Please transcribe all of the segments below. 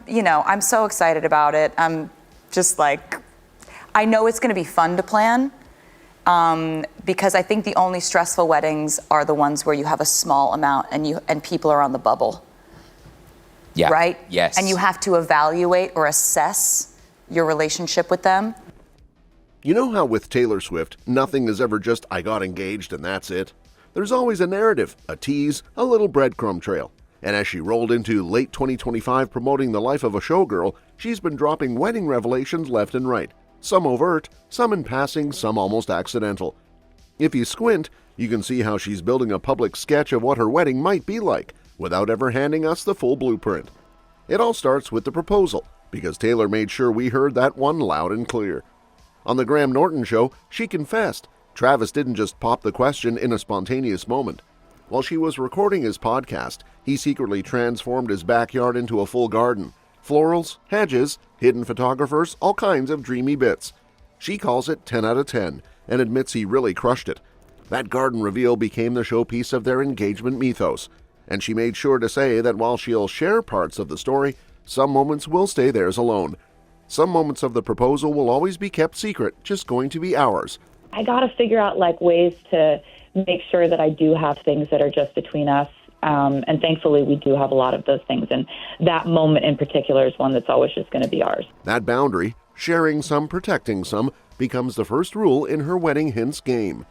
I'm so excited about it. I'm just like, I know it's going to be fun to plan because I think the only stressful weddings are the ones where you have a small amount and people are on the bubble. Yeah. Right? Yes. And you have to evaluate or assess your relationship with them. You know how with Taylor Swift, nothing is ever just, I got engaged and that's it? There's always a narrative, a tease, a little breadcrumb trail. And as she rolled into late 2025 promoting the life of a showgirl, she's been dropping wedding revelations left and right. Some overt, some in passing, some almost accidental. If you squint, you can see how she's building a public sketch of what her wedding might be like, without ever handing us the full blueprint. It all starts with the proposal, because Taylor made sure we heard that one loud and clear. On the Graham Norton Show, she confessed Travis didn't just pop the question in a spontaneous moment. While she was recording his podcast, he secretly transformed his backyard into a full garden. Florals, hedges, hidden photographers, all kinds of dreamy bits. She calls it 10 out of 10 and admits he really crushed it. That garden reveal became the showpiece of their engagement mythos, and she made sure to say that while she'll share parts of the story, some moments will stay theirs alone. Some moments of the proposal will always be kept secret, just going to be ours. I got to figure out ways to make sure that I do have things that are just between us. And thankfully, we do have a lot of those things. And that moment in particular is one that's always just going to be ours. That boundary, sharing some, protecting some, becomes the first rule in her wedding hints game.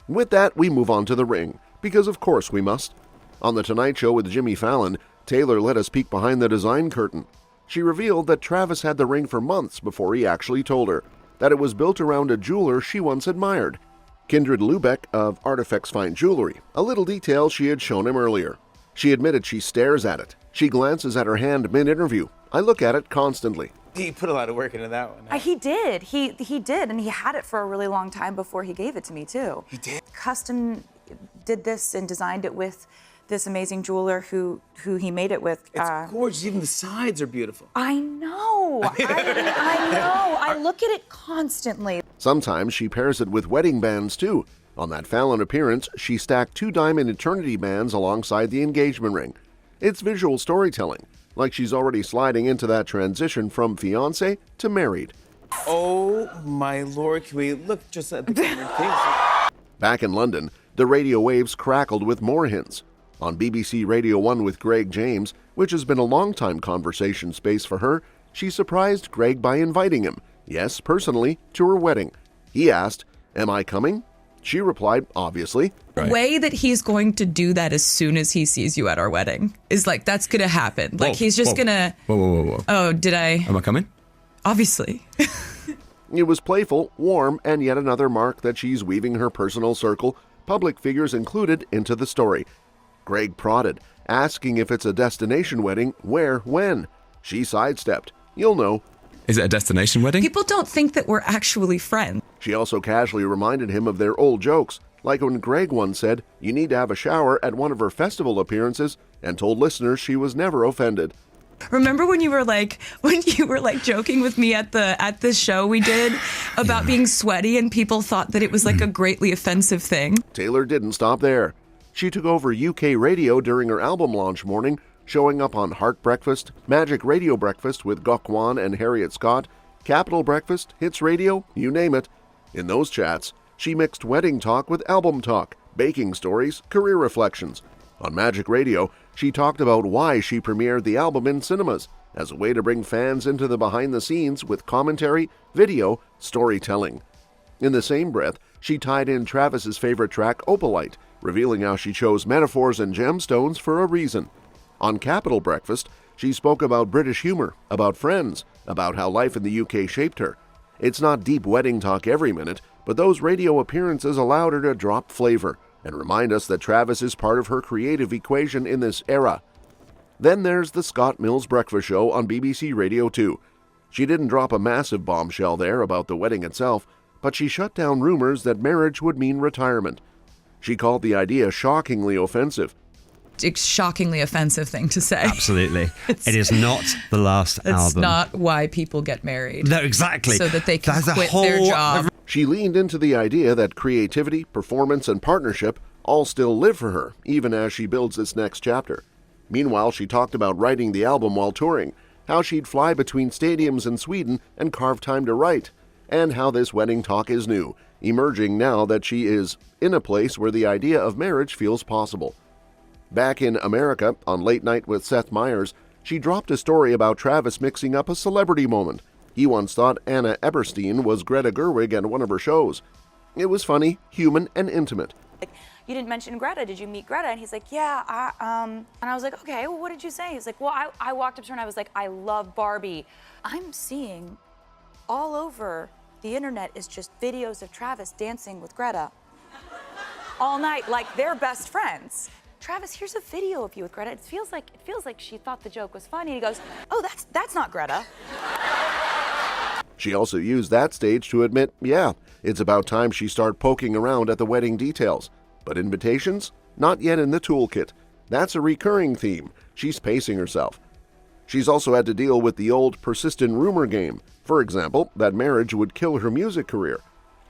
With that, we move on to the ring, because of course we must. On The Tonight Show with Jimmy Fallon, Taylor let us peek behind the design curtain. She revealed that Travis had the ring for months before he actually told her, that it was built around a jeweler she once admired, Kindred Lubeck of Artifacts Fine Jewelry, a little detail she had shown him earlier. She admitted she stares at it. She glances at her hand mid-interview. I look at it constantly. He put a lot of work into that one. Huh? He did. He did, and he had it for a really long time before he gave it to me, too. He did? Custom did this and designed it with this amazing jeweler who he made it with. It's gorgeous. Even the sides are beautiful. I know. I know. I look at it constantly. Sometimes she pairs it with wedding bands, too. On that Fallon appearance, she stacked 2 diamond eternity bands alongside the engagement ring. It's visual storytelling, like she's already sliding into that transition from fiancé to married. Oh, my Lord. Can we look just at the camera? Back in London, the radio waves crackled with more hints. On BBC Radio 1 with Greg James, which has been a long-time conversation space for her, she surprised Greg by inviting him, yes, personally, to her wedding. He asked, "Am I coming?" She replied, obviously. The way that he's going to do that as soon as he sees you at our wedding is that's going to happen. He's just going to... Whoa. Oh, did I? Am I coming? Obviously. It was playful, warm, and yet another mark that she's weaving her personal circle, public figures included, into the story. Greg prodded, asking if it's a destination wedding, where, when. She sidestepped. You'll know. Is it a destination wedding? People don't think that we're actually friends. She also casually reminded him of their old jokes, like when Greg once said you need to have a shower at one of her festival appearances and told listeners she was never offended. Remember when you were joking with me at this show we did about being sweaty and people thought that it was a greatly offensive thing? Taylor didn't stop there. She took over UK radio during her album launch morning, showing up on Heart Breakfast, Magic Radio Breakfast with Gokwan and Harriet Scott, Capital Breakfast, Hits Radio, you name it. In those chats, she mixed wedding talk with album talk, baking stories, career reflections. On Magic Radio, she talked about why she premiered the album in cinemas as a way to bring fans into the behind the scenes with commentary, video, storytelling. In the same breath, she tied in Travis's favorite track, Opalite, revealing how she chose metaphors and gemstones for a reason. On Capital Breakfast, she spoke about British humor, about friends, about how life in the UK shaped her. It's not deep wedding talk every minute, but those radio appearances allowed her to drop flavor and remind us that Travis is part of her creative equation in this era. Then there's the Scott Mills Breakfast Show on BBC Radio 2. She didn't drop a massive bombshell there about the wedding itself, but she shut down rumors that marriage would mean retirement. She called the idea shockingly offensive. A shockingly offensive thing to say. Absolutely. It is not the last album. It's not why people get married. No, exactly. So that they can quit their job. She leaned into the idea that creativity, performance, and partnership all still live for her, even as she builds this next chapter. Meanwhile, she talked about writing the album while touring, how she'd fly between stadiums in Sweden and carve time to write, and how this wedding talk is new, emerging now that she is in a place where the idea of marriage feels possible. Back in America, on Late Night with Seth Meyers, she dropped a story about Travis mixing up a celebrity moment. He once thought Anna Eberstein was Greta Gerwig at one of her shows. It was funny, human, and intimate. You didn't mention Greta. Did you meet Greta? And he's like, yeah. And I was like, okay, well, what did you say? He's like, well, I walked up to her and I was like, I love Barbie. I'm seeing all over the internet is just videos of Travis dancing with Greta all night, like they're best friends. Travis, here's a video of you with Greta. It feels like she thought the joke was funny. He goes, oh, that's not Greta. She also used that stage to admit, yeah, it's about time she start poking around at the wedding details. But invitations? Not yet in the toolkit. That's a recurring theme. She's pacing herself. She's also had to deal with the old persistent rumor game. For example, that marriage would kill her music career.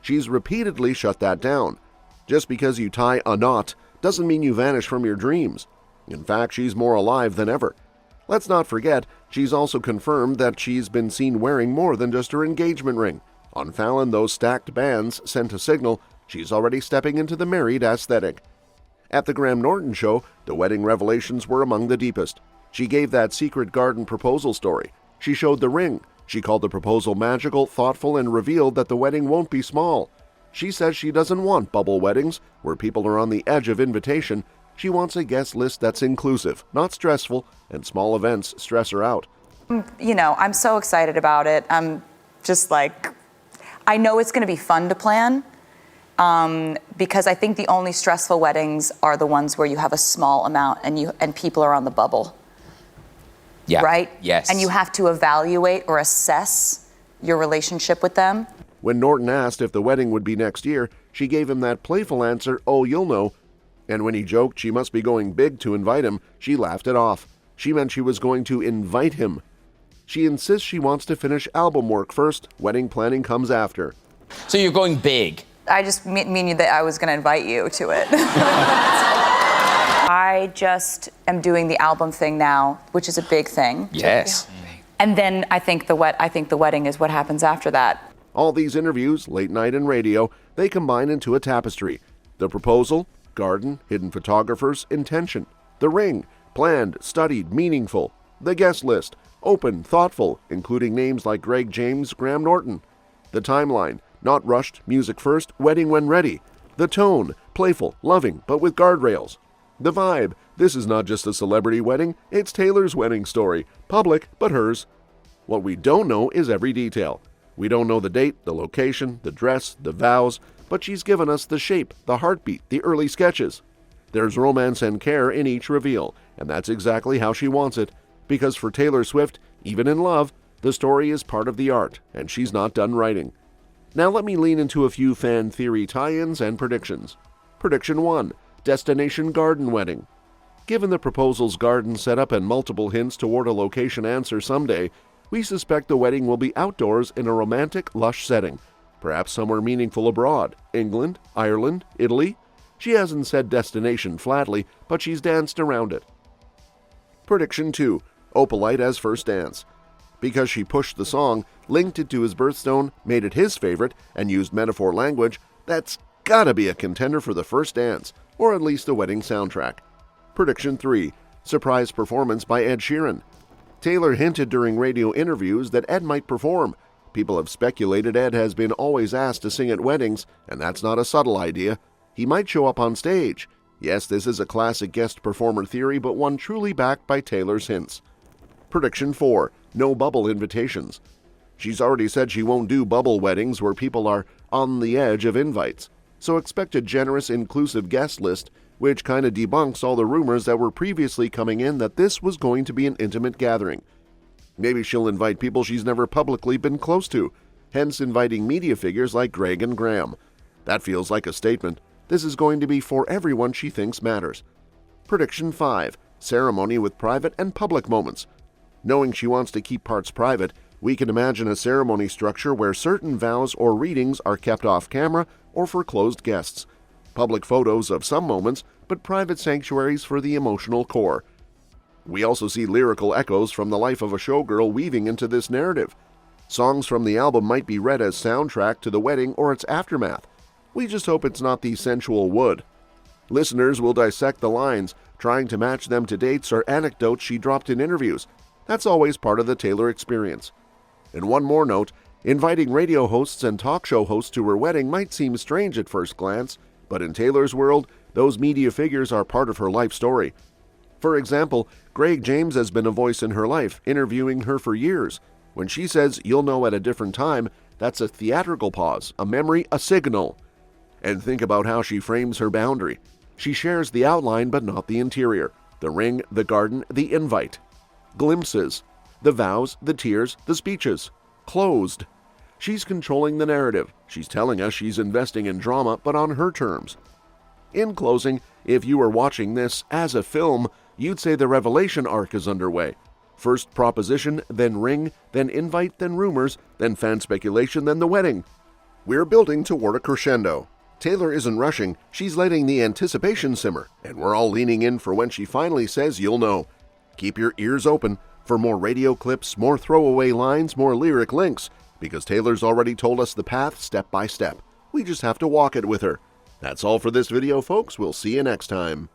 She's repeatedly shut that down. Just because you tie a knot doesn't mean you vanish from your dreams. In fact, she's more alive than ever. Let's not forget, she's also confirmed that she's been seen wearing more than just her engagement ring. On Fallon, those stacked bands sent a signal she's already stepping into the married aesthetic. At the Graham Norton Show, the wedding revelations were among the deepest. She gave that secret garden proposal story. She showed the ring. She called the proposal magical, thoughtful, and revealed that the wedding won't be small. She says she doesn't want bubble weddings, where people are on the edge of invitation. She wants a guest list that's inclusive, not stressful, and small events stress her out. You know, I'm so excited about it. I'm just like, I know it's going to be fun to plan. Because I think the only stressful weddings are the ones where you have a small amount and people are on the bubble. Yeah. Right? Yes. And you have to evaluate or assess your relationship with them. When Norton asked if the wedding would be next year, she gave him that playful answer, oh, you'll know. And when he joked she must be going big to invite him, she laughed it off. She meant she was going to invite him. She insists she wants to finish album work first. Wedding planning comes after. So you're going big. I just mean that I was going to invite you to it. I just am doing the album thing now, which is a big thing. Yes. And then I think the wedding is what happens after that. All these interviews, late night and radio, they combine into a tapestry. The proposal, garden, hidden photographers, intention. The ring, planned, studied, meaningful. The guest list, open, thoughtful, including names like Greg James, Graham Norton. The timeline, not rushed, music first, wedding when ready. The tone, playful, loving, but with guardrails. The vibe, this is not just a celebrity wedding, it's Taylor's wedding story, public, but hers. What we don't know is every detail. We don't know the date, the location, the dress, the vows, but she's given us the shape, the heartbeat, the early sketches. There's romance and care in each reveal, and that's exactly how she wants it. Because for Taylor Swift, even in love, the story is part of the art, and she's not done writing. Now let me lean into a few fan theory tie-ins and predictions. Prediction 1. Destination garden wedding. Given the proposal's garden setup and multiple hints toward a location answer someday, we suspect the wedding will be outdoors in a romantic, lush setting, perhaps somewhere meaningful abroad, England, Ireland, Italy. She hasn't said destination flatly, but she's danced around it. Prediction 2. Opalite as first dance. Because she pushed the song, linked it to his birthstone, made it his favorite, and used metaphor language, that's gotta be a contender for the first dance, or at least the wedding soundtrack. Prediction 3. Surprise performance by Ed Sheeran. Taylor hinted during radio interviews that Ed might perform. People have speculated Ed has been always asked to sing at weddings, and that's not a subtle idea. He might show up on stage. Yes, this is a classic guest performer theory, but one truly backed by Taylor's hints. Prediction 4. No bubble invitations. She's already said she won't do bubble weddings where people are on the edge of invites. So expect a generous, inclusive guest list, which kind of debunks all the rumors that were previously coming in that this was going to be an intimate gathering. Maybe she'll invite people she's never publicly been close to, hence inviting media figures like Greg and Graham. That feels like a statement. This is going to be for everyone she thinks matters. Prediction 5. Ceremony with private and public moments. Knowing she wants to keep parts private, we can imagine a ceremony structure where certain vows or readings are kept off camera or for closed guests. Public photos of some moments, but private sanctuaries for the emotional core. We also see lyrical echoes from the life of a showgirl weaving into this narrative. Songs from the album might be read as soundtrack to the wedding or its aftermath. We just hope it's not the sensual wood. Listeners will dissect the lines, trying to match them to dates or anecdotes she dropped in interviews. That's always part of the Taylor experience. And one more note, inviting radio hosts and talk show hosts to her wedding might seem strange at first glance, but in Taylor's world, those media figures are part of her life story. For example, Greg James has been a voice in her life, interviewing her for years. When she says, "You'll know at a different time," that's a theatrical pause, a memory, a signal. And think about how she frames her boundary. She shares the outline but not the interior, the ring, the garden, the invite. Glimpses, the vows, the tears, the speeches. Closed. She's controlling the narrative. She's telling us she's investing in drama, but on her terms. In closing, if you were watching this as a film, you'd say the revelation arc is underway. First proposition, then ring, then invite, then rumors, then fan speculation, then the wedding. We're building toward a crescendo. Taylor isn't rushing, she's letting the anticipation simmer, and we're all leaning in for when she finally says you'll know. Keep your ears open for more radio clips, more throwaway lines, more lyric links, because Taylor's already told us the path step by step. We just have to walk it with her. That's all for this video, folks. We'll see you next time.